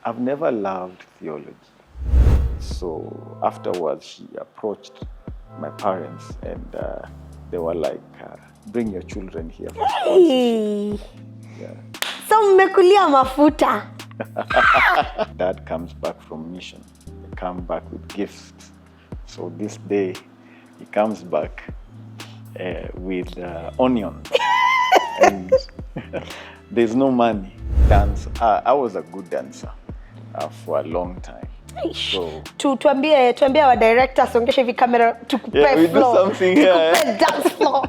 I've never loved theology. So afterwards, she approached my parents and they were like, bring your children here for sponsorship. Yeah. So mmekulia mafuta. Dad comes back from mission. He comes back with gifts. So this day, he comes back with onions. And there's no money. Dance. I was a good dancer for a long time. So tuambie wa director songeshe hivi camera tukupe floor. We do something here. Tukupe dance floor.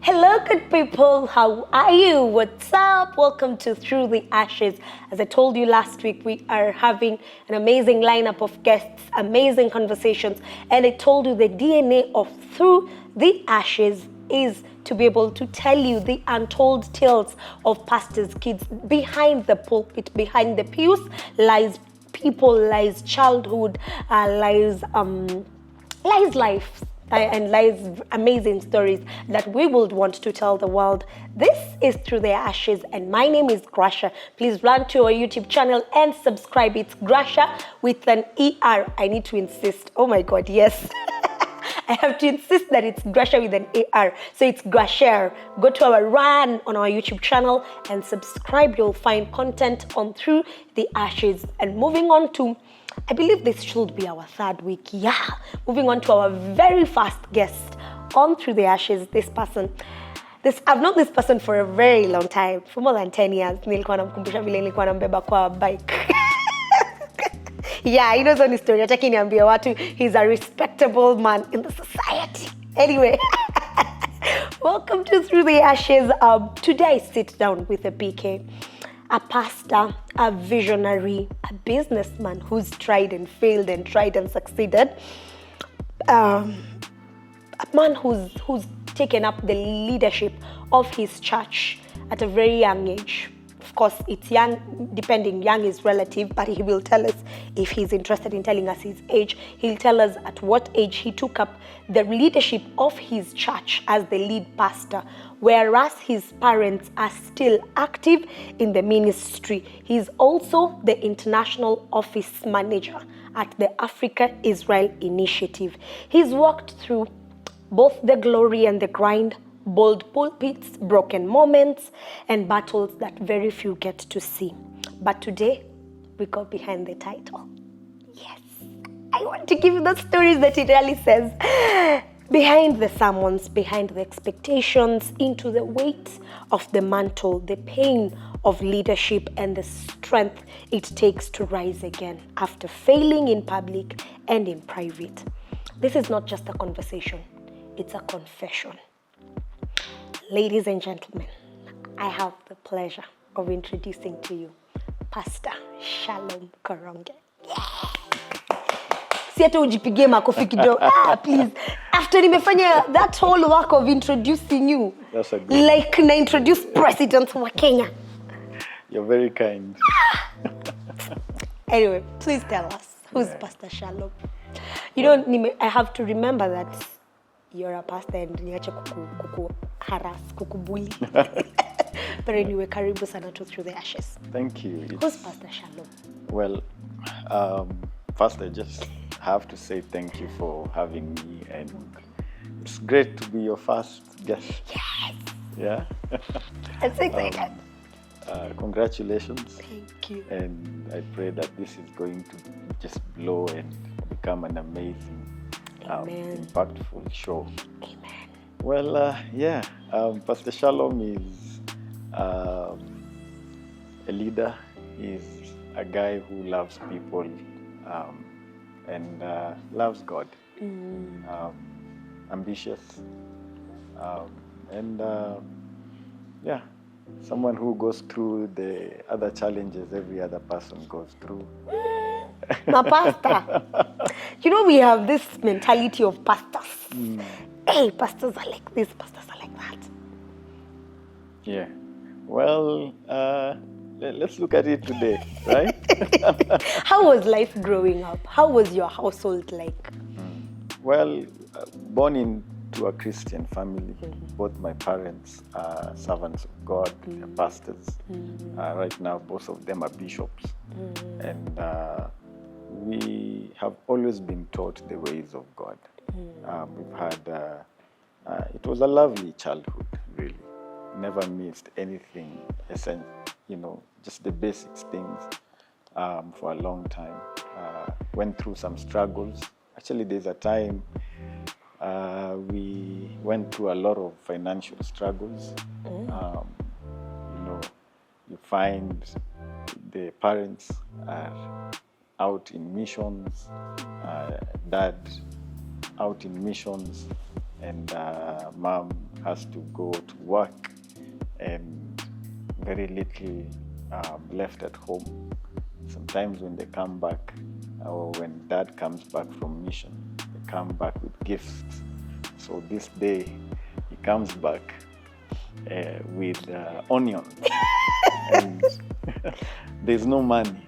Hello, good people. How are you? What's up? Welcome to Through the Ashes. As I told you last week, we are having an amazing lineup of guests, amazing conversations, and I told you the DNA of Through the Ashes is to be able to tell you the untold tales of pastors' kids. Behind the pulpit, behind the pews, lies people, lies childhood, lies life. And lies amazing stories that we would want to tell the world. This is Through the Ashes, and my name is Grasher. Please run to our YouTube channel and subscribe. It's Grasher with an ER. I need to insist. Oh my God, yes. I have to insist that it's Grasher with an AR. So it's Grasher. Go to our run on our YouTube channel and subscribe. You'll find content on Through the Ashes. And moving on to, I believe this should be our third week. Yeah. Moving on to our very first guest on Through the Ashes. I've known this person for a very long time, for more than 10 years. Nilikuwa namkumbusha vile nilikuwa nambeba kwa bike. Yeah, he knows on his story. Ataki niambie watu, he's a respectable man in the society. Anyway, welcome to Through the Ashes. Today I sit down with a PK, a pastor, a visionary, a businessman who's tried and failed and tried and succeeded. A man who's taken up the leadership of his church at a very young age. Of course, it's young, depending, young is relative, but he will tell us if he's interested in telling us his age. He'll tell us at what age he took up the leadership of his church as the lead pastor, whereas his parents are still active in the ministry. He's also the international office manager at the Africa-Israel Initiative. He's walked through both the glory and the grind, bold pulpits, broken moments, and battles that very few get to see. But today, we go behind the title. Yes, I want to give you the stories that it really says. Behind the sermons, behind the expectations, into the weight of the mantle, the pain of leadership, and the strength it takes to rise again after failing in public and in private. This is not just a conversation, it's a confession. Ladies and gentlemen, I have the pleasure of introducing to you Pastor Shalom Koronge. Yeah. Siete ujipigie makofi kidogo. Please. After nimefanya that whole work of introducing you, that's a good like na introduce president wa Kenya. You're very kind. Anyway, please tell us, who's Pastor Shalom? You know, I have to remember that you're a pastor and niache kuku harass, kuku bully. But anyway, karibu sana to Through the Ashes. Thank you. Who's Pastor Shalom? Well, first I just have to say thank you for having me, and it's great to be your first guest. Yes. Yeah. I'm so excited. Congratulations. Thank you. And I pray that this is going to just blow and become an amazing, impactful show. Amen. Well, Pastor Shalom is a leader. He's a guy who loves people and loves God. Ambitious. Someone who goes through the other challenges every other person goes through. My pastor. You know, we have this mentality of pastors. Hey, pastors are like this, pastors are like that. Yeah. Well, let's look at it today, right? How was life growing up? How was your household like? Well, born in to a Christian family. Both my parents are servants of God, they're pastors. Right now, both of them are bishops. And we have always been taught the ways of God. We've had, it was a lovely childhood, really. Never missed anything, just the basics things for a long time. Went through some struggles. Actually, there's a time we went through a lot of financial struggles. You find the parents are out in missions, dad out in missions, and mom has to go to work, and very little left at home. Sometimes when they come back, or when dad comes back from mission, they come back with gifts. So this day, he comes back with onions, and there's no money.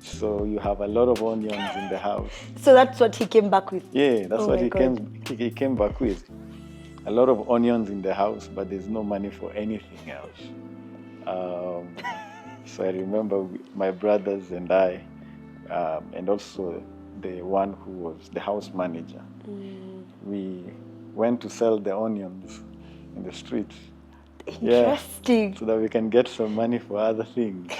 So you have a lot of onions in the house. So that's what he came back with? Yeah, that's what he came back with. A lot of onions in the house, but there's no money for anything else. So I remember my brothers and I, and also the one who was the house manager, we went to sell the onions in the streets. Interesting. Yeah, so that we can get some money for other things.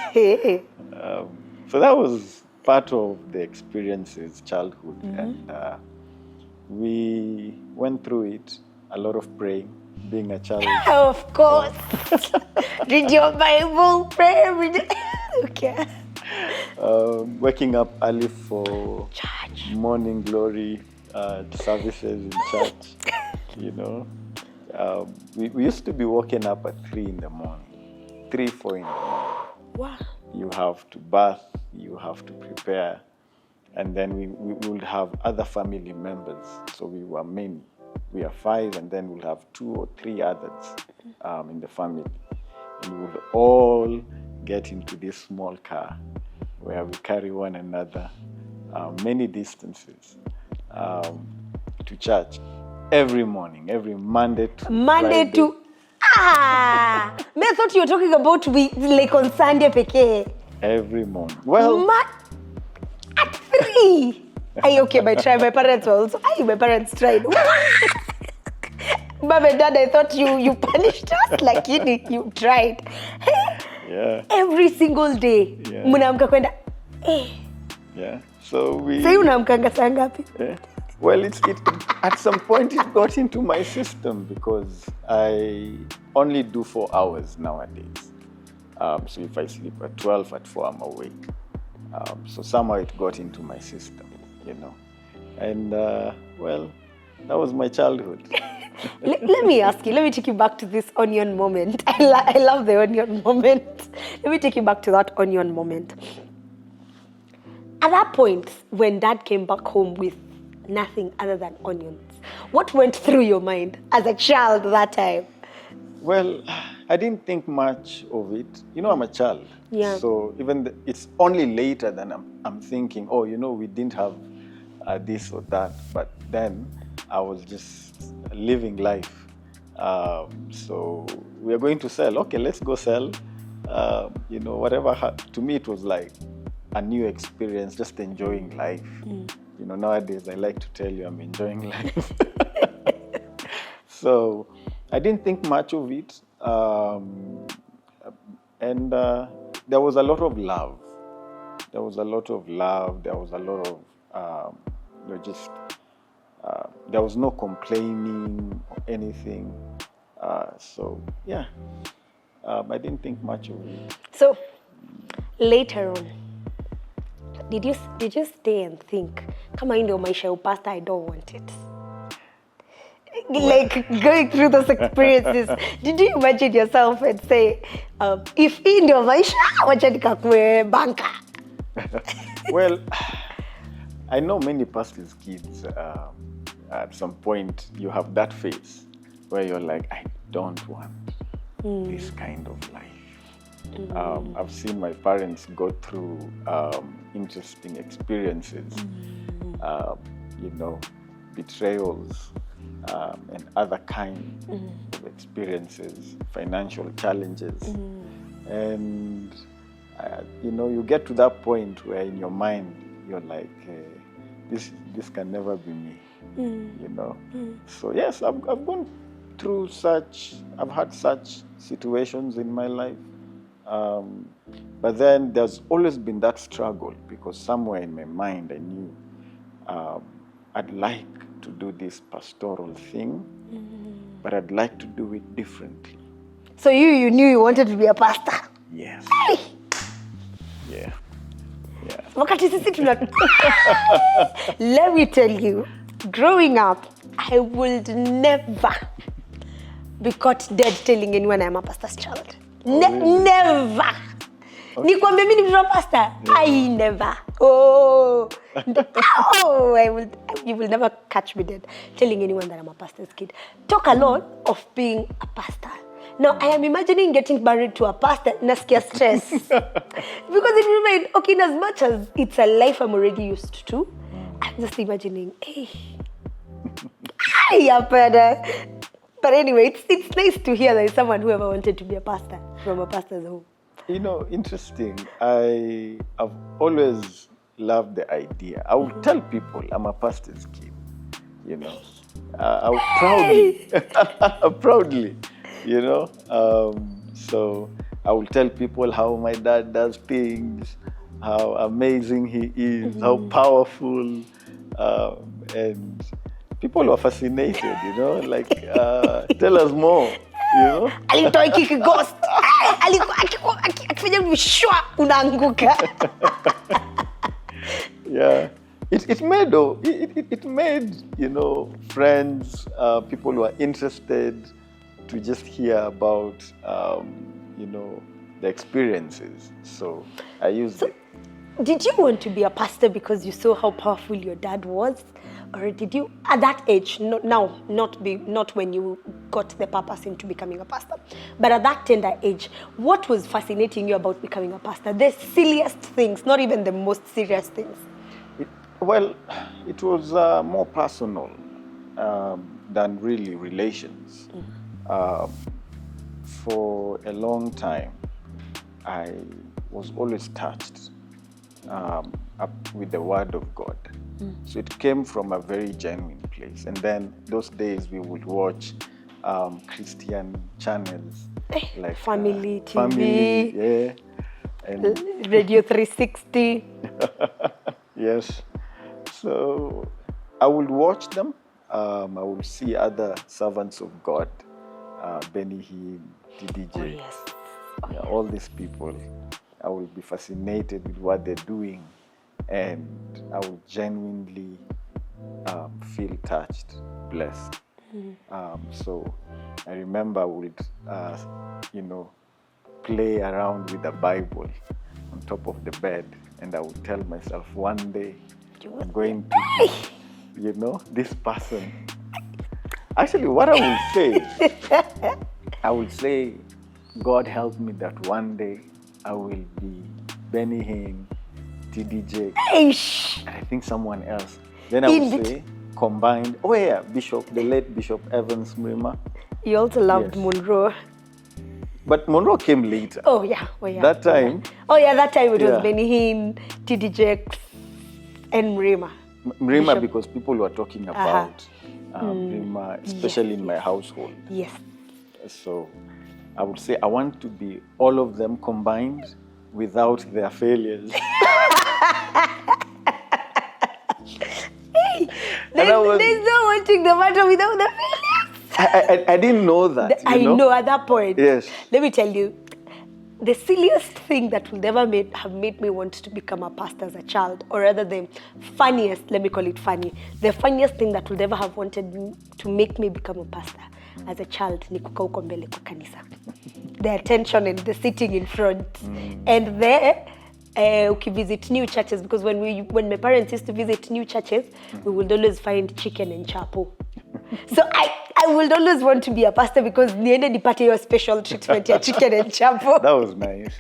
So that was part of the experiences, childhood, and we went through it. A lot of praying, being a child. Of course. Read your Bible, pray every day. Okay. Waking up early for Church. morning glory services in church. We used to be waking up at 3 in the morning, 3, 4 in the morning. Wow. You have to bath, you have to prepare, and then we would have other family members. So we were many. We are 5, and then we'll have 2 or 3 others in the family. And we will all get into this small car where we carry one another many distances to church every morning, every Monday to Friday. Me thought you were talking about like on Sunday peke. Every morning. Well, at 3. Okay, my parents were also. My parents tried. Mom and Dad, I thought you punished us, like you tried. Yeah. Every single day. Yeah. Mnaamka kwenda. Yeah. So we. Sasa unaamkanga saa ngapi? Well, it at some point it got into my system because I only do 4 hours nowadays. So if I sleep at 12, at 4 I'm awake. So somehow it got into my system, And well, that was my childhood. Let me ask you. Let me take you back to this onion moment. I love the onion moment. Let me take you back to that onion moment. At that point, when Dad came back home with nothing other than onions, what went through your mind as a child that time? Well, I didn't think much of it. I'm a child. Yeah. So even it's only later that I'm thinking, we didn't have this or that. But then I was just living life. So we are going to sell. Okay, let's go sell. Whatever. To me, it was like a new experience, just enjoying life. Nowadays I like to tell you I'm enjoying life. So I didn't think much of it. And there was a lot of love. There was a lot of there was no complaining or anything. So yeah, I didn't think much of it. So later on, did you stay and think, kama hii ndio maisha ya upasta, I don't want it? Like going through those experiences, did you imagine yourself and say, if hii ndio maisha, wacha nikakue banka? Well, I know many pastors' kids, at some point you have that phase where you're like, I don't want this kind of life. I've seen my parents go through interesting experiences, betrayals, and other kind of experiences, financial challenges. And, you get to that point where in your mind, you're like, this can never be me, So yes, I've gone through I've had such situations in my life. But then there's always been that struggle, because somewhere in my mind I knew I'd like to do this pastoral thing, but I'd like to do it differently. So you knew you wanted to be a pastor? Yes. Yeah. Wakati sisi Let me tell you, growing up, I would never be caught dead telling anyone I'm a pastor's child. Really? Never. Nikwambia mimi ni mtoto wa pastor? I never. Oh, you will never catch me dead telling anyone that I'm a pastor's kid. Talk a lot of being a pastor. Now, I am imagining getting married to a pastor, nasikia stress. Because it remained, okay, in as much as it's a life I'm already used to, I'm just imagining, but anyway, it's nice to hear there is someone who ever wanted to be a pastor from a pastor's home. Interesting. I've always loved the idea. I will tell people I'm a pastor's kid, I will proudly, so I will tell people how my dad does things, how amazing he is, how powerful, and people were fascinated, like, tell us more, Alitoa hiki ghost. Akifanya mshwa unaanguka. Yeah. It made, friends, people who are interested to just hear about, the experiences. So I used it. Did you want to be a pastor because you saw how powerful your dad was? Or did you, at that age, not when you got the purpose into becoming a pastor, but at that tender age, what was fascinating you about becoming a pastor? The silliest things, not even the most serious things. It was more personal than really relations. For a long time, I was always touched up with the Word of God. So it came from a very genuine place. And then those days we would watch Christian channels like Family TV, Family, and Radio 360. Yes. So I would watch them. I would see other servants of God, Benny Hinn, TDJ, all these people. I will be fascinated with what they're doing, and I will genuinely feel touched, blessed. So I remember I would, play around with the Bible on top of the bed, and I would tell myself, one day I'm going to be, this person. Actually, what I would say, God help me that one day I will be Benny Hinn, TDJ, and I think someone else. Then I would say, combined, the late Bishop Evans Mrima. You also loved Monroe. But Monroe came later. Oh, yeah. That time. That time it was Benny Hinn, TDJ, and Mrima. Mrima, because people were talking about Mrima, especially in my household. Yes. So I would say I want to be all of them combined without their failures. There's no wanting the matter without the failures. I didn't know that. I know at that point. Yes. Let me tell you, the silliest thing that will never have made me want to become a pastor as a child, or rather the funniest, let me call it funny, the funniest thing that will never have wanted to make me become a pastor as a child ni kukaa huko mbele kwa kanisa. The attention and the sitting in front. And there, visit new churches, because when my parents used to visit new churches, we would always find chicken and chapo. So I would always want to be a pastor because niende nipate your special treatment ya chicken and chapo. That was nice.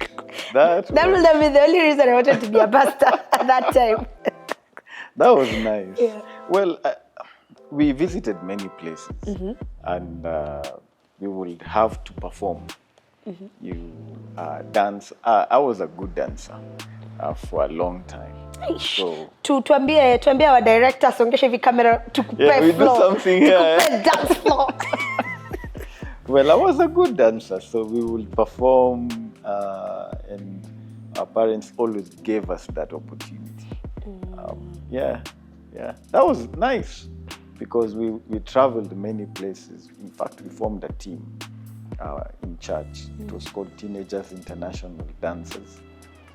That would have been the only reason I wanted to be a pastor at that time. That was nice. Yeah. Well, we visited many places, and we would have to perform. You dance. I was a good dancer for a long time. So tuambie our director songeshe hivi camera tukupe we do floor. something here. Tukupe dance floor. Well, I was a good dancer, so we would perform, and our parents always gave us that opportunity. That was nice because we traveled many places. In fact, we formed a team in church. It was called Teenagers International Dancers,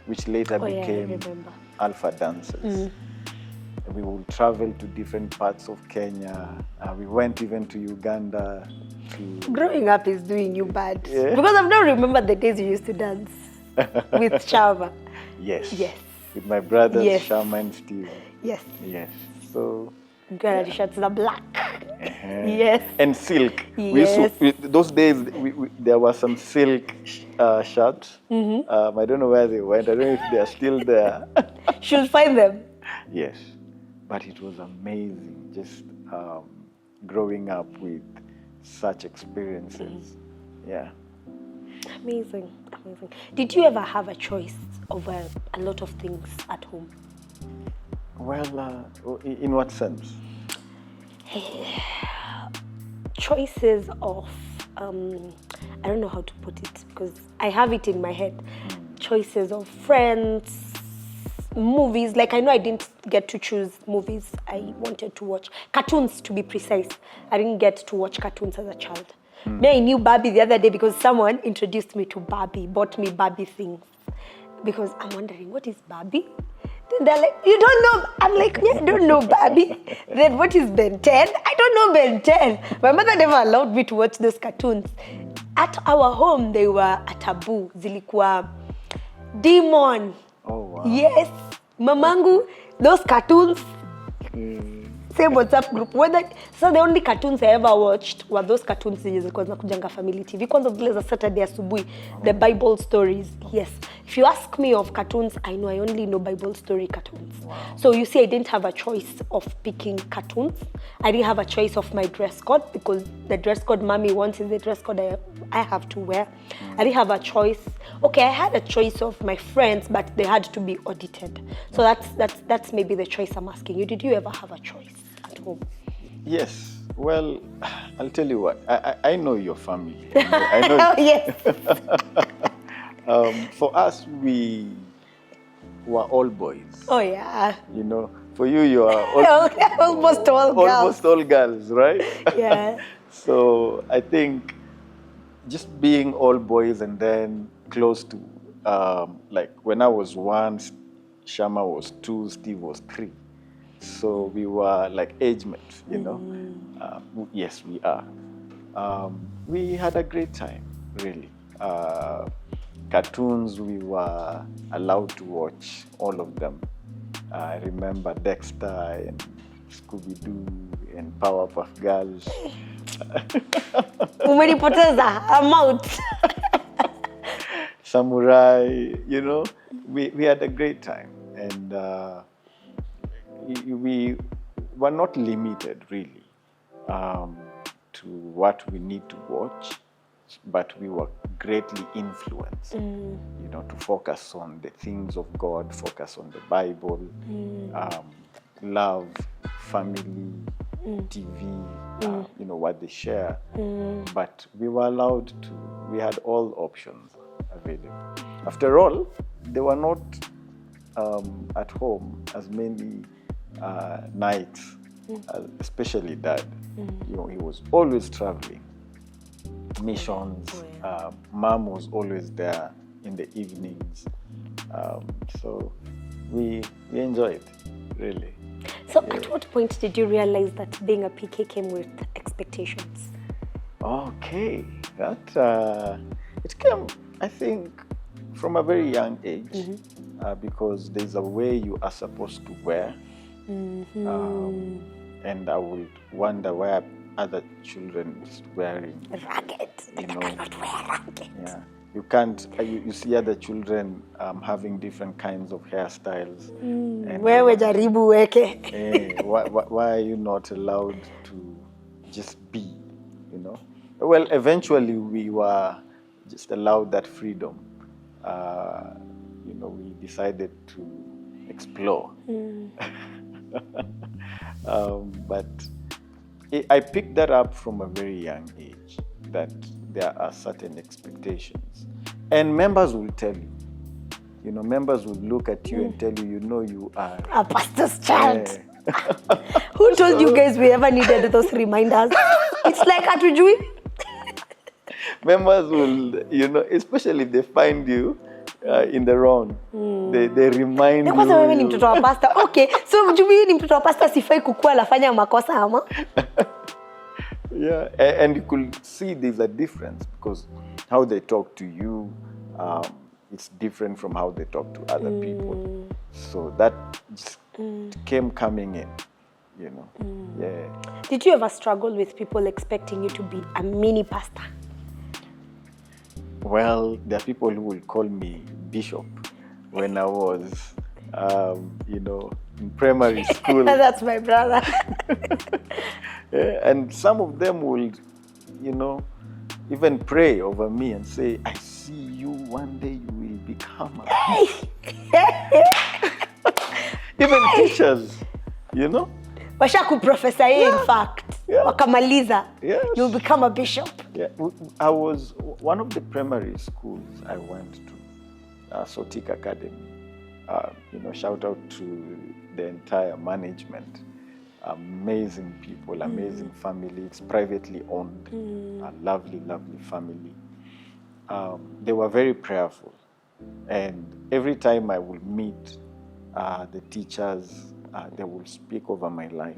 which later became Alpha Dancers. We would travel to different parts of Kenya. We went even to Uganda. Growing up is doing you bad. Because I've not remembered the days you used to dance with Shava. Yes. With my brothers, Shama and Steve. Yes. So. Girl, shirts are black. Yes. And silk. Yes. Those days, there were some silk shirts. I don't know where they went. I don't know if they are still there. She'll find them. Yes. But it was amazing just growing up with such experiences. Yeah. Amazing. Did you ever have a choice over a lot of things at home? Well, in what sense? Choices of, I don't know how to put it because I have it in my head. Choices of friends, movies. Like I know I didn't get to choose movies I wanted to watch. Cartoons, to be precise. I didn't get to watch cartoons as a child. Me, I knew Barbie the other day because someone introduced me to Barbie, bought me Barbie things. Because I'm wondering, what is Barbie? Then they're like, you don't know? I'm like, I don't know Barbie. Then what is Ben 10? I don't know Ben 10. My mother never allowed me to watch those cartoons. At our home, they were a taboo. Zilikuwa Demon. Oh, wow. Yes. Mamangu, those cartoons. Same WhatsApp group. So the only cartoons I ever watched were those cartoons zenye zilikuwa zinakujanga Family TV. Kwanza vile za Saturday asubuhi, the Bible stories. Yes. If you ask me of cartoons, I only know Bible story cartoons. Wow. So you see, I didn't have a choice of picking cartoons. I didn't have a choice of my dress code because the dress code mommy wants is the dress code I have to wear. I didn't have a choice. Okay, I had a choice of my friends, but they had to be audited. So that's maybe the choice I'm asking you. Did you ever have a choice at home? Yes. Well, I'll tell you what. I know your family. I know. Yes. For us, we were all boys. Oh yeah. You know, for you are almost all girls. Almost all girls, right? Yeah. So I think just being all boys and then close to, like when I was 1, Shama was 2, Steve was 3. So we were like age mates, you know. Yes, we are. We had a great time, really. Cartoons, we were allowed to watch all of them. I remember Dexter and Scooby-Doo and Powerpuff Girls. Umenipoteza, I'm out. Samurai, you know, we had a great time. And we were not limited, really, to what we need to watch. But we were greatly influenced, you know, to focus on the things of God, focus on the Bible, love, family, TV, you know, what they share. But we were allowed to, we had all options available. After all, they were not at home as many nights, especially Dad. You know, he was always traveling. Missions. Mom was always there in the evenings. So we enjoyed it, really. So at what point did you realize that being a PK came with expectations? Okay, that it came, I think, from a very young age, because there's a way you are supposed to wear. And I would wonder why other children just wearing ragged. You know, cannot wear ragged. Yeah. You can't, you see other children having different kinds of hairstyles. And Wewe jaribu weke. why are you not allowed to just be, you know? Well, eventually we were just allowed that freedom. You know, we decided to explore. But I picked that up from a very young age, that there are certain expectations. And members will tell you. You know, members will look at you and tell you, you know, you are a pastor's child. Who told you guys we ever needed those reminders? It's like hatujui. Members will, you know, especially if they find you in the wrong, they remind you. Kwanza wewe ni mtoto wa pastor. Okay, so mjui ni mtoto wa pastor sifai kukua anafanya makosa ama? Yeah, and you could see there's a difference because how they talk to you, it's different from how they talk to other people. So that just came coming in, you know. Yeah. Did you ever struggle with people expecting you to be a mini pastor? Well, there are people who will call me bishop when I was, you know, in primary school. That's my brother. And some of them will, you know, even pray over me and say, I see you one day you will become a even teachers, you know. Washaku prophesy in fact. Yeah. Wakamaliza. Yes. You'll become a bishop. Yeah. I was one of the primary schools I went to, Sotik Academy. You know, shout out to the entire management. Amazing people, amazing family. It's privately owned. A lovely, lovely family. They were very prayerful. And every time I would meet the teachers, they will speak over my life.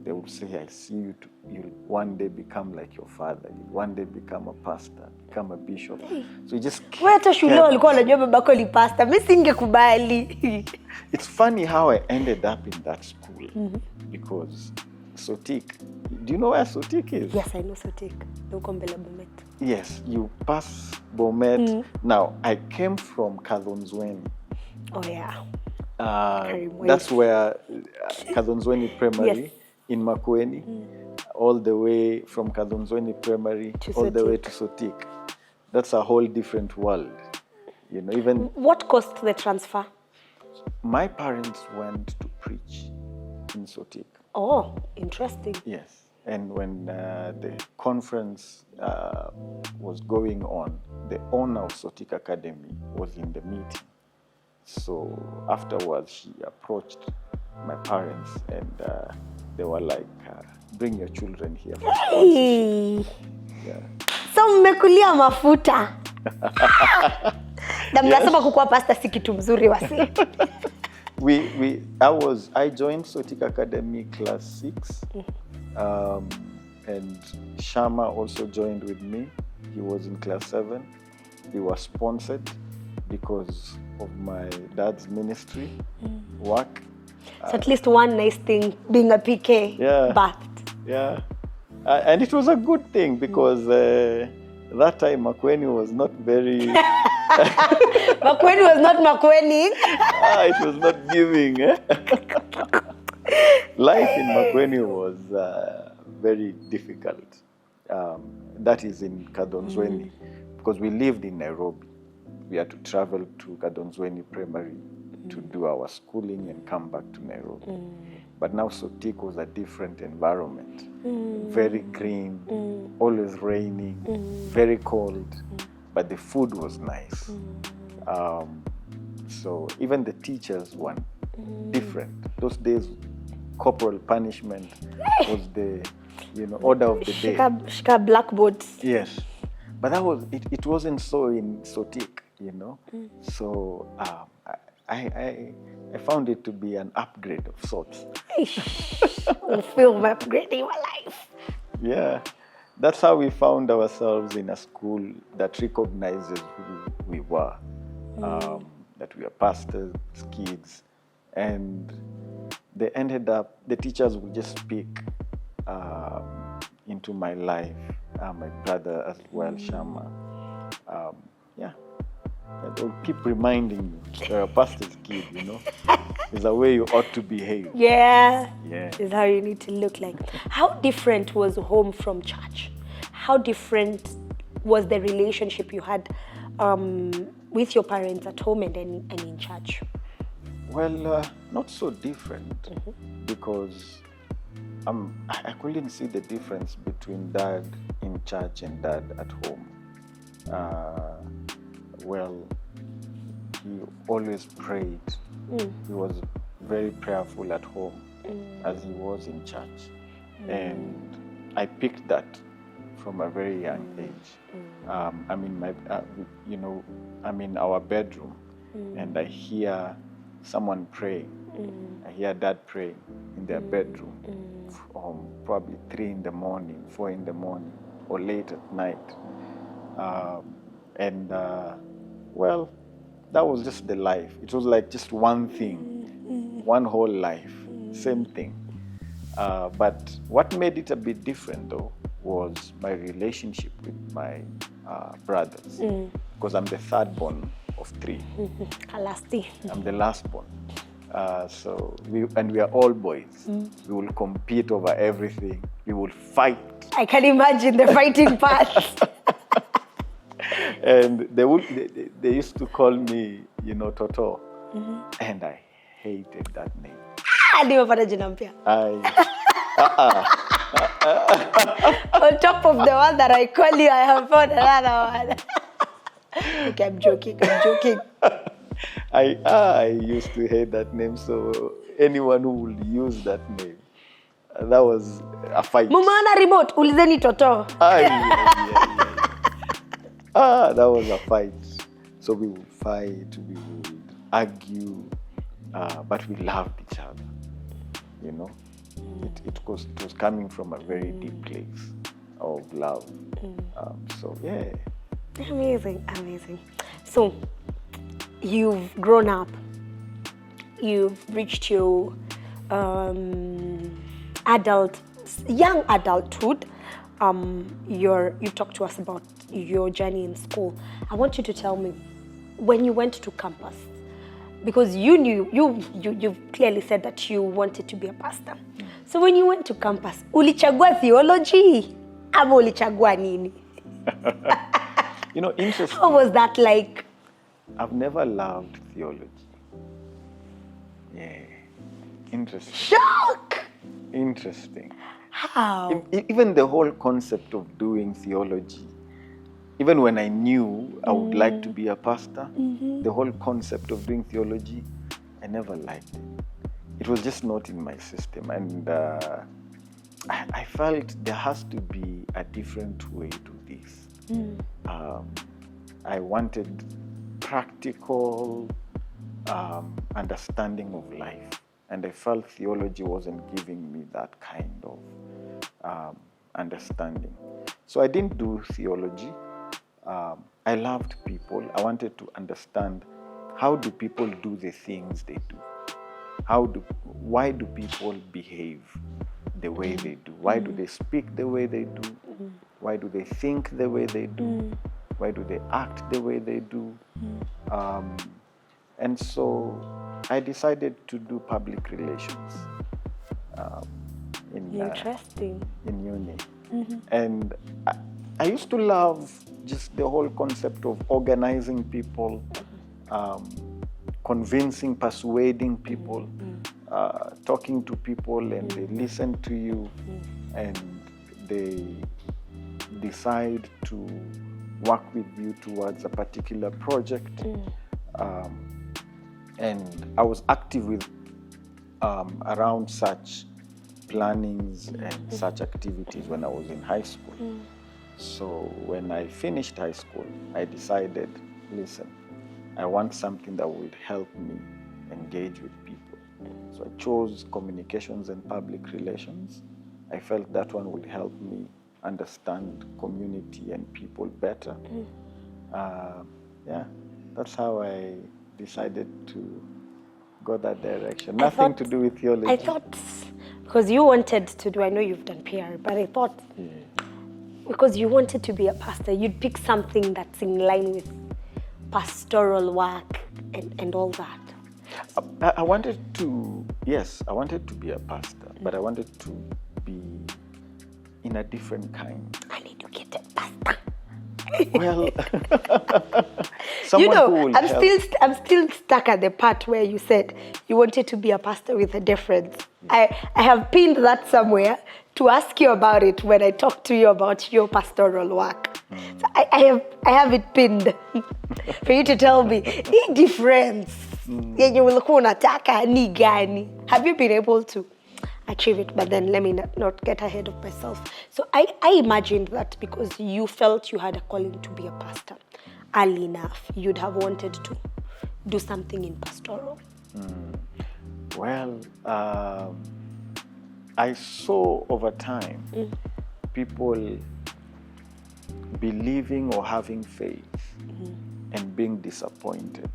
They will say, I see you, you'll one day become like your father. You'll one day become a pastor, become a bishop. So you just Wewe hata shule walikuwa wanajua babako ni pastor. Mimi singekubali. It's funny how I ended up in that school because Sotik, do you know where Sotik is? Yes, I know Sotik. Uko mbele Bomet. Yes, you pass Bomet. Now, I came from Kadhonzweni. Oh yeah. That's where Kadhonzweni Primary in Makueni, all the way from Kadhonzweni Primary, all the way to Sotik. That's a whole different world. You know, even What caused the transfer? my parents went to preach in Sotik. Oh, interesting. Yes. And when the conference was going on, the owner of Sotik Academy was in the meeting. So afterwards, she approached my parents and they were like, bring your children here for sponsorship. Yeah. So mmekulia mafuta. Na mnasema kukuwa pastor si kitu mzuri wasi. I joined Sotik Academy class 6. And Shama also joined with me. He was in class 7. We were sponsored because of my dad's ministry work. So at least one nice thing being a PK birthed. Yeah. And it was a good thing because that time Makueni was not very... Makueni was not Makueni. It was not giving. Life in Makueni was very difficult. That is in Kadhonzweni because we lived in Nairobi. We had to travel to Kadhonzweni Primary to do our schooling and come back to Nairobi. But now Sotik was a different environment. Very green, always raining, very cold, but the food was nice. So even the teachers were different. Those days, corporal punishment was the order of the day. Shika blackboards. Yes. But that was it wasn't so in Sotik, you know. So I found it to be an upgrade of sorts. Feel upgrading my life. Yeah. That's how we found ourselves in a school that recognizes who we were. That we are pastors, kids. And they ended up, the teachers would just speak into my life. My brother as well, Shama. yeah, they'll keep reminding you, you're a pastor's kid, you know. It's the way you ought to behave. Yeah. Yeah. Is how you need to look like. How different was home from church? How different was the relationship you had with your parents at home and in church? Well, not so different, because I couldn't see the difference between dad in church and dad at home. Well, he always prayed. He was very prayerful at home as he was in church. And I picked that from a very young age. I'm in our bedroom and I hear someone praying. I hear dad praying in their bedroom from probably 3 in the morning, 4 in the morning, or late at night. Well, that was just the life. It was like just one thing, one whole life, same thing. But what made it a bit different, though, was my relationship with my brothers. Because I'm the third born of 3. Kalasti. I'm the last born. So we are all boys. We will compete over everything. We will fight. I can imagine the fighting part. And they used to call me, Toto. And I hated that name. Nimepata jina mpya. On top of the one that I call you, I have found another one. Okay, I'm joking. I used to hate that name, so anyone who would use that name, that was a fight. Mumana remote, ulizeni Toto. That was a fight. So we would fight, we would argue, but we loved each other. It was coming from a very deep place of love. So yeah. Amazing. So you've grown up, you've reached your young adulthood. You talked to us about your journey in school. I want you to tell me when you went to campus, because you knew you clearly said that you wanted to be a pastor. So when you went to campus, ulichagua theology ama ulichagua nini? Interesting. How was that like? I've never loved theology. Yeah. Interesting. Shock! Interesting. How? Even the whole concept of doing theology, even when I knew I would like to be a pastor, the whole concept of doing theology, I never liked it. It was just not in my system. And I felt there has to be a different way to this. I wanted practical understanding of life. And I felt theology wasn't giving me that kind of understanding. So I didn't do theology. I loved people. I wanted to understand, how do people do the things they do? Why do people behave the way they do? Why do they speak the way they do? Why do they think the way they do? Why do they act the way they do? And so I decided to do public relations Interesting. In uni. And I used to love just the whole concept of organizing people, convincing, persuading people, talking to people, and they listen to you, and they decide to work with you towards a particular project. And I was active with around such plannings and such activities when I was in high school. So when I finished high school, I decided, listen, I want something that would help me engage with people. So I chose communications and public relations. I felt that one would help me understand community and people better. That's how I decided to go that direction. Nothing to do with theology. I thought, because you wanted to do, I know you've done PR, but I thought, because you wanted to be a pastor, you'd pick something that's in line with pastoral work and all that? I wanted to be a pastor, but I wanted to be in a different kind. An educated pastor. Well, someone who will I'm still stuck at the part where you said you wanted to be a pastor with a difference. I have pinned that somewhere to ask you about it when I talk to you about your pastoral work. So I have it pinned for you to tell me the difference. Have you been able to achieve it? But then let me not get ahead of myself. So I imagined that because you felt you had a calling to be a pastor early enough, you'd have wanted to do something in pastoral. Well, I saw over time people believing or having faith and being disappointed.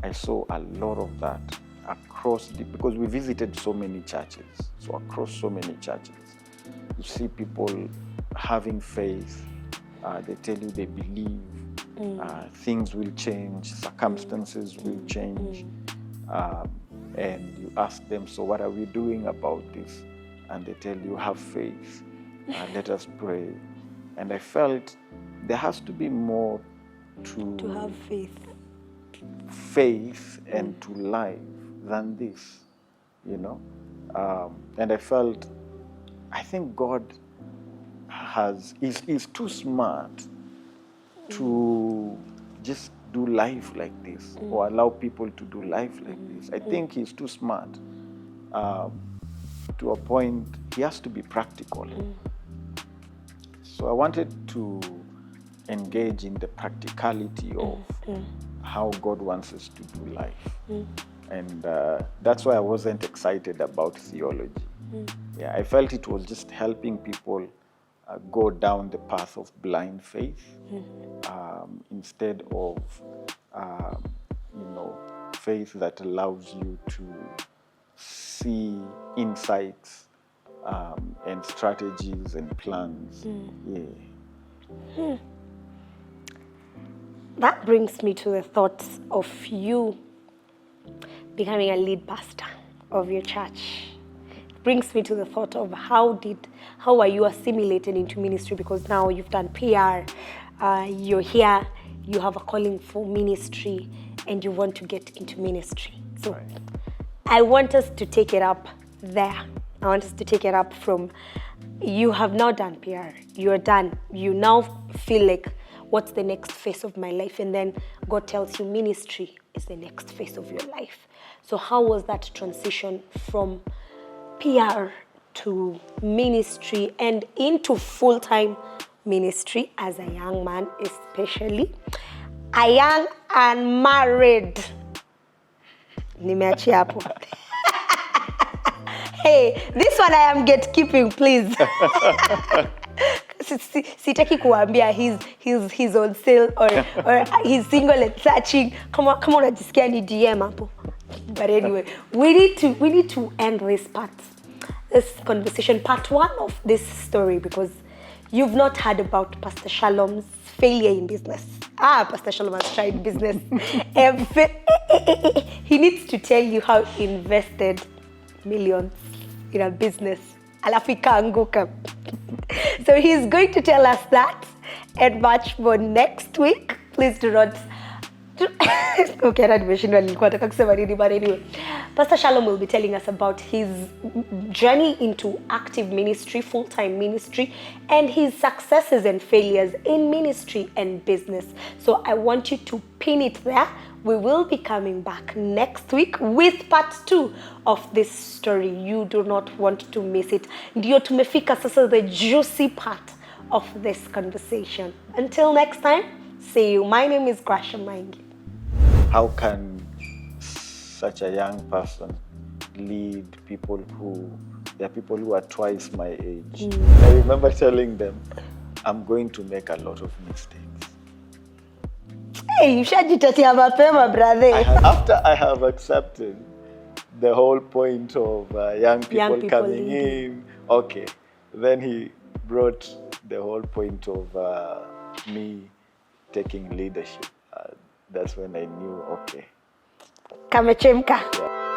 I saw a lot of that across because we visited so many churches. So across so many churches, you see people having faith. They tell you they believe things will change, circumstances will change. And you ask them, so what are we doing about this? And they tell you, have faith, let us pray. And I felt there has to be more to have faith and to life than this, and I think God is too smart to just do life like this or allow people to do life like this. I think he's too smart to a point. He has to be practical. So I wanted to engage in the practicality of how God wants us to do life. And that's why I wasn't excited about theology. Yeah, I felt it was just helping people go down the path of blind faith instead of, faith that allows you to see insights and strategies and plans. That brings me to the thoughts of you becoming a lead pastor of your church. It brings me to the thought of how are you assimilated into ministry, because now you've done PR, you're here, you have a calling for ministry, and you want to get into ministry. So I want us to take it up there. I want us to take it up from, you have now done PR, you're done. You now feel like, what's the next phase of my life? And then God tells you ministry is the next phase of your life. So how was that transition from PR to ministry and into full-time ministry as a young man, especially? A young and married. Nimeachia hapo. Hey, this one I am gatekeeping, please. Sitaki kuambia he's on sale or he's single and searching. Come on, unajisikia ni DM hapo. But anyway, we need to end this conversation, part one of this story, because you've not heard about Pastor Shalom's failure in business. Pastor Shalom has tried business. He needs to tell you how he invested millions in a business. Alafu ikaanguka. So he's going to tell us that and much more next week. Please do not. Okay, but anyway, Pastor Shalom will be telling us about his journey into active ministry, full-time ministry, and his successes and failures in ministry and business. So I want you to pin it there. We will be coming back next week with part 2 of this story. You do not want to miss it. Ndio tumefika sasa the juicy part of this conversation. Until next time, see you. My name is Grasher. How can such a young person lead people who are twice my age? I remember telling them, I'm going to make a lot of mistakes. Hey, you shajitetea mapema, brother. After I have accepted the whole point of young people coming in, okay, then he brought the whole point of me taking leadership. That's when I knew, okay. Kamechemka. Yeah.